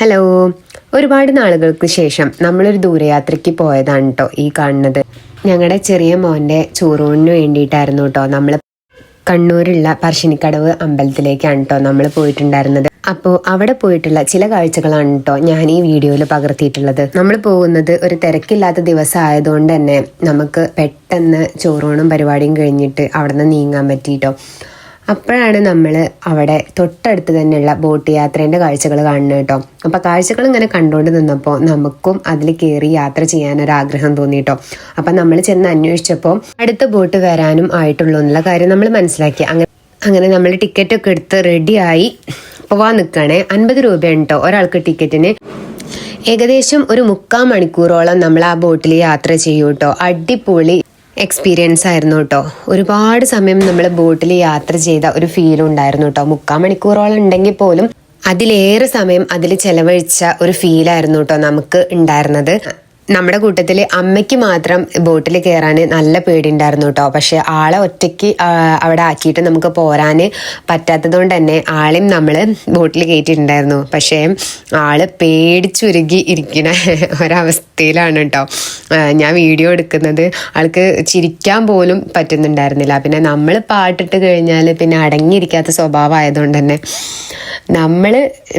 Hello, ഒരുപാട് നാളുകൾക്ക് ശേഷം നമ്മളൊരു ദൂരയാത്രയ്ക്ക് പോയതാണ് കേട്ടോ ഈ കാണുന്നത്. ഞങ്ങളുടെ ചെറിയ മോൻ്റെ ചോറൂണിന് വേണ്ടിയിട്ടായിരുന്നു കേട്ടോ നമ്മൾ കണ്ണൂരുള്ള പറശ്ശിനിക്കടവ് അമ്പലത്തിലേക്കാണ് കേട്ടോ നമ്മൾ പോയിട്ടുണ്ടായിരുന്നത്. അപ്പോൾ അവിടെ പോയിട്ടുള്ള ചില കാഴ്ചകളാണ് കേട്ടോ ഞാൻ ഈ വീഡിയോയിൽ പകർത്തിയിട്ടുള്ളത്. നമ്മൾ പോകുന്നത് ഒരു തിരക്കില്ലാത്ത ദിവസം ആയതുകൊണ്ട് തന്നെ നമുക്ക് പെട്ടെന്ന് ചോറൂണും പരിപാടിയും കഴിഞ്ഞിട്ട് അവിടെ നിന്ന് നീങ്ങാൻ പറ്റിയിട്ടോ. അപ്പോഴാണ് നമ്മൾ അവിടെ തൊട്ടടുത്ത് തന്നെയുള്ള ബോട്ട് യാത്രേൻ്റെ കാഴ്ചകൾ കാണുന്നത് കേട്ടോ. അപ്പോൾ കാഴ്ചകൾ ഇങ്ങനെ കണ്ടുകൊണ്ട് നിന്നപ്പോൾ നമുക്കും അതിൽ കയറി യാത്ര ചെയ്യാനൊരാഗ്രഹം തോന്നി കേട്ടോ. അപ്പം നമ്മൾ ചെന്ന് അന്വേഷിച്ചപ്പോൾ അടുത്ത ബോട്ട് വരാനും ആയിട്ടുള്ളൂ എന്നുള്ള കാര്യം നമ്മൾ മനസ്സിലാക്കി. അങ്ങനെ നമ്മൾ ടിക്കറ്റൊക്കെ എടുത്ത് റെഡിയായി പോവാൻ നിൽക്കുകയാണെ. 50 രൂപയാണ് കേട്ടോ ഒരാൾക്ക് ടിക്കറ്റിന്. ഏകദേശം ഒരു 3/4 മണിക്കൂറോളം നമ്മൾ ആ ബോട്ടിൽ യാത്ര ചെയ്യും കേട്ടോ. അടിപൊളി എക്സ്പീരിയൻസ് ആയിരുന്നു കേട്ടോ. ഒരുപാട് സമയം നമ്മൾ ബോട്ടിൽ യാത്ര ചെയ്ത ഒരു ഫീലും ഉണ്ടായിരുന്നു കേട്ടോ. 3/4 മണിക്കൂറോളം ഉണ്ടെങ്കിൽ പോലും അതിലേറെ സമയം അതിൽ ചെലവഴിച്ച ഒരു ഫീലായിരുന്നു കേട്ടോ നമുക്ക് ഉണ്ടായിരുന്നത്. നമ്മുടെ കൂട്ടത്തിൽ അമ്മയ്ക്ക് മാത്രം ബോട്ടിൽ കയറാൻ നല്ല പേടിയുണ്ടായിരുന്നു കേട്ടോ. പക്ഷെ ആളെ ഒറ്റയ്ക്ക് അവിടെ ആക്കിയിട്ട് നമുക്ക് പോരാൻ പറ്റാത്തത് കൊണ്ട് തന്നെ ആളെയും നമ്മൾ ബോട്ടിൽ കയറ്റിയിട്ടുണ്ടായിരുന്നു. പക്ഷേ ആള് പേടിച്ചുരുകി ഇരിക്കുന്ന ഒരവസ്ഥയിലാണ് കേട്ടോ ഞാൻ വീഡിയോ എടുക്കുന്നത്. ആൾക്ക് ചിരിക്കാൻ പോലും പറ്റുന്നുണ്ടായിരുന്നില്ല. പിന്നെ നമ്മൾ പാട്ടിട്ട് കഴിഞ്ഞാൽ പിന്നെ അടങ്ങിയിരിക്കാത്ത സ്വഭാവം ആയതുകൊണ്ട് തന്നെ നമ്മൾ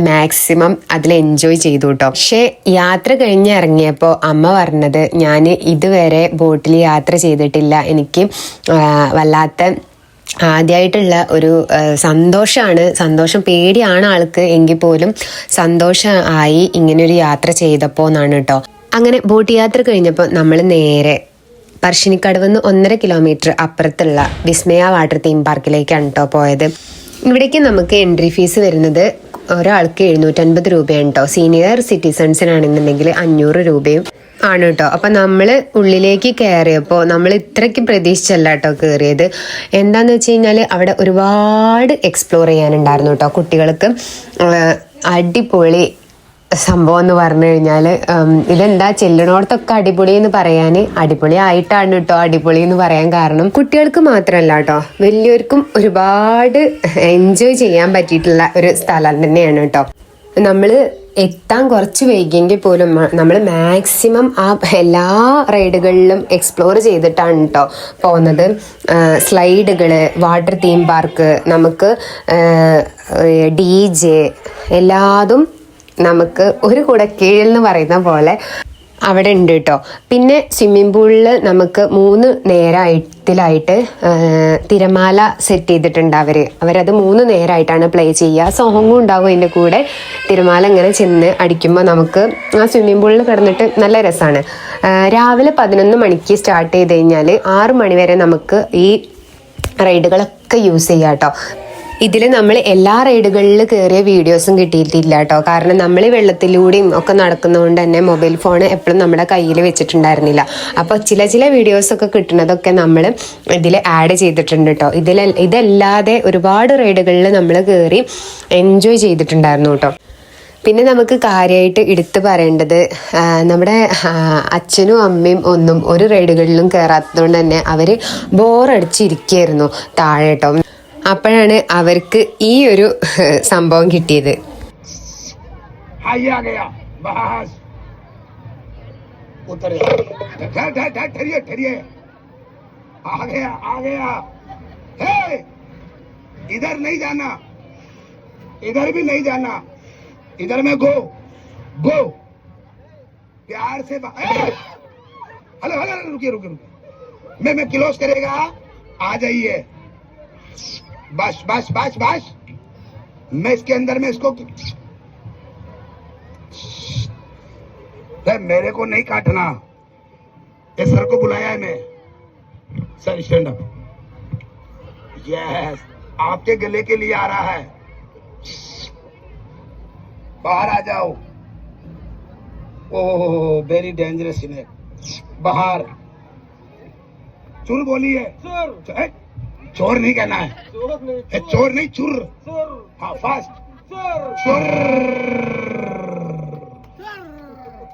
മാക്സിമം അതിൽ എൻജോയ് ചെയ്തു കേട്ടോ. പക്ഷേ യാത്ര കഴിഞ്ഞ് ഇറങ്ങിയപ്പോൾ അമ്മ പറഞ്ഞത്, ഞാൻ ഇതുവരെ ബോട്ടിൽ യാത്ര ചെയ്തിട്ടില്ല, എനിക്ക് വല്ലാത്ത ആദ്യമായിട്ടുള്ള ഒരു സന്തോഷം പേടിയാണ് ആൾക്ക്, എങ്കിൽ പോലും സന്തോഷമായി ഇങ്ങനൊരു യാത്ര ചെയ്തപ്പോൾ എന്നാണ് കേട്ടോ. അങ്ങനെ ബോട്ട് യാത്ര കഴിഞ്ഞപ്പോൾ നമ്മൾ നേരെ പറശ്ശിനിക്കടവ് നിന്ന് 1.5 കിലോമീറ്റർ അപ്പുറത്തുള്ള വിസ്മയ വാട്ടർ തീം പാർക്കിലേക്കാണ് കേട്ടോ പോയത്. ഇവിടേക്ക് നമുക്ക് എൻട്രി ഫീസ് വരുന്നത് ഒരാൾക്ക് 750 രൂപയാണ് കേട്ടോ. സീനിയർ സിറ്റിസൺസിനാണെന്നുണ്ടെങ്കിൽ 500 രൂപയും ആണ് കേട്ടോ. അപ്പം നമ്മൾ ഉള്ളിലേക്ക് കയറിയപ്പോൾ നമ്മൾ ഇത്രയ്ക്ക് പ്രതീക്ഷിച്ചല്ല കേട്ടോ കയറിയത്. എന്താന്ന് വെച്ച് കഴിഞ്ഞാൽ അവിടെ ഒരുപാട് എക്സ്പ്ലോർ ചെയ്യാനുണ്ടായിരുന്നു കേട്ടോ കുട്ടികൾക്ക്. അടിപൊളി സംഭവം എന്ന് പറഞ്ഞു കഴിഞ്ഞാൽ ഇതെന്താ ചെല്ലണോടത്തൊക്കെ അടിപൊളി എന്ന് പറയാൻ അടിപൊളി ആയിട്ടാണ് കേട്ടോ അടിപൊളി എന്ന് പറയാൻ കാരണം. കുട്ടികൾക്ക് മാത്രമല്ല കേട്ടോ, വലിയവർക്കും ഒരുപാട് എൻജോയ് ചെയ്യാൻ പറ്റിയിട്ടുള്ള ഒരു സ്ഥലം തന്നെയാണ് കേട്ടോ. നമ്മൾ എത്താൻ കുറച്ച് വൈകിയെങ്കിൽ പോലും നമ്മൾ മാക്സിമം ആ എല്ലാ റൈഡുകളിലും എക്സ്പ്ലോർ ചെയ്തിട്ടാണ് കേട്ടോ പോകുന്നത്. സ്ലൈഡുകൾ, വാട്ടർ തീം പാർക്ക്, നമുക്ക് DJ എല്ലാതും നമുക്ക് ഒരു കുടക്കീഴിൽ എന്ന് പറയുന്ന പോലെ അവിടെ ഉണ്ട് കേട്ടോ. പിന്നെ സ്വിമ്മിംഗ് പൂളിൽ നമുക്ക് 3 നേരത്തിലായിട്ട് തിരമാല സെറ്റ് ചെയ്തിട്ടുണ്ട് അവരത് 3 നേരമായിട്ടാണ് പ്ലേ ചെയ്യുക. സോങ്ങും ഉണ്ടാവും അതിൻ്റെ കൂടെ. തിരമാല ഇങ്ങനെ ചെന്ന് അടിക്കുമ്പോൾ നമുക്ക് ആ സ്വിമ്മിംഗ് പൂളിൽ കിടന്നിട്ട് നല്ല രസമാണ്. രാവിലെ 11 മണിക്ക് സ്റ്റാർട്ട് ചെയ്ത് കഴിഞ്ഞാൽ 6 മണി വരെ നമുക്ക് ഈ റൈഡുകളൊക്കെ യൂസ് ചെയ്യാം കേട്ടോ. ഇതിൽ നമ്മൾ എല്ലാ റൈഡുകളിൽ കയറിയ വീഡിയോസും കിട്ടിയിട്ടില്ല കേട്ടോ. കാരണം നമ്മൾ വെള്ളത്തിലൂടെയും ഒക്കെ നടക്കുന്നതുകൊണ്ട് തന്നെ മൊബൈൽ ഫോൺ എപ്പോഴും നമ്മുടെ കയ്യിൽ വെച്ചിട്ടുണ്ടായിരുന്നില്ല. അപ്പോൾ ചില വീഡിയോസൊക്കെ കിട്ടുന്നതൊക്കെ നമ്മൾ ഇതിൽ ആഡ് ചെയ്തിട്ടുണ്ട് കേട്ടോ. ഇതല്ലാതെ ഒരുപാട് റൈഡുകളിൽ നമ്മൾ കയറി എൻജോയ് ചെയ്തിട്ടുണ്ടായിരുന്നു കേട്ടോ. പിന്നെ നമുക്ക് കാര്യമായിട്ട് എടുത്തു പറയേണ്ടത്, നമ്മുടെ അച്ഛനും അമ്മയും ഒന്നും ഒരു റൈഡുകളിലും കയറാത്തതുകൊണ്ട് തന്നെ അവർ ബോറടിച്ചിരിക്കുകയായിരുന്നു താഴെ കേട്ടോ. അപ്പോഴാണ് അവർക്ക് ഈ ഒരു സംഭവം കിട്ടിയത്. इधर नहीं जाना, इधर भी नहीं जाना, इधर में गो प्यार से। हेलो रुकिए, मैं क्लोज करेगा, आ जाइए। बस मैं इसके अंदर में इसको मेरे को नहीं काटना, इस सर को बुलाया है मैं। Sir stand up. यस, आपके गले के लिए आ रहा है। बाहर आ जाओ। Oh very dangerous snake. बाहर चुर बोलिए। चोर नहीं कहना है, चोर नहीं चुर। हाँ फास्ट चोर।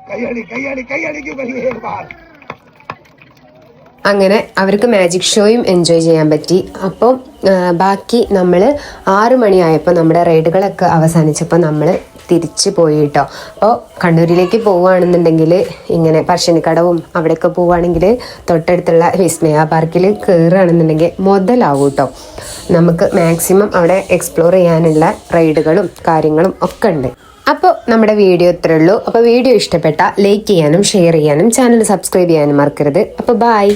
कई अड़ी क्यों कही एक बार। അങ്ങനെ അവർക്ക് മാജിക് ഷോയും എൻജോയ് ചെയ്യാൻ പറ്റി. അപ്പോൾ ബാക്കി നമ്മൾ 6 മണിയായപ്പോൾ നമ്മുടെ റൈഡുകളൊക്കെ അവസാനിച്ചപ്പോൾ നമ്മൾ തിരിച്ച് പോയി കേട്ടോ. അപ്പോൾ കണ്ണൂരിലേക്ക് പോവുകയാണെന്നുണ്ടെങ്കിൽ ഇങ്ങനെ പറശ്ശിനിക്കടവും അവിടെയൊക്കെ പോവുകയാണെങ്കിൽ തൊട്ടടുത്തുള്ള വിസ്മയ പാർക്കിൽ കയറുകയാണെന്നുണ്ടെങ്കിൽ മുതലാവും കേട്ടോ. നമുക്ക് മാക്സിമം അവിടെ എക്സ്പ്ലോർ ചെയ്യാനുള്ള റൈഡുകളും കാര്യങ്ങളും ഒക്കെ ഉണ്ട്. അപ്പോൾ നമ്മുടെ വീഡിയോ ഇത്രേ ഉള്ളൂ. അപ്പോൾ വീഡിയോ ഇഷ്ടപ്പെട്ട ലൈക്ക് ചെയ്യാനും ഷെയർ ചെയ്യാനും ചാനൽ സബ്സ്ക്രൈബ് ചെയ്യാനും മറക്കരുത്. അപ്പോൾ ബൈ.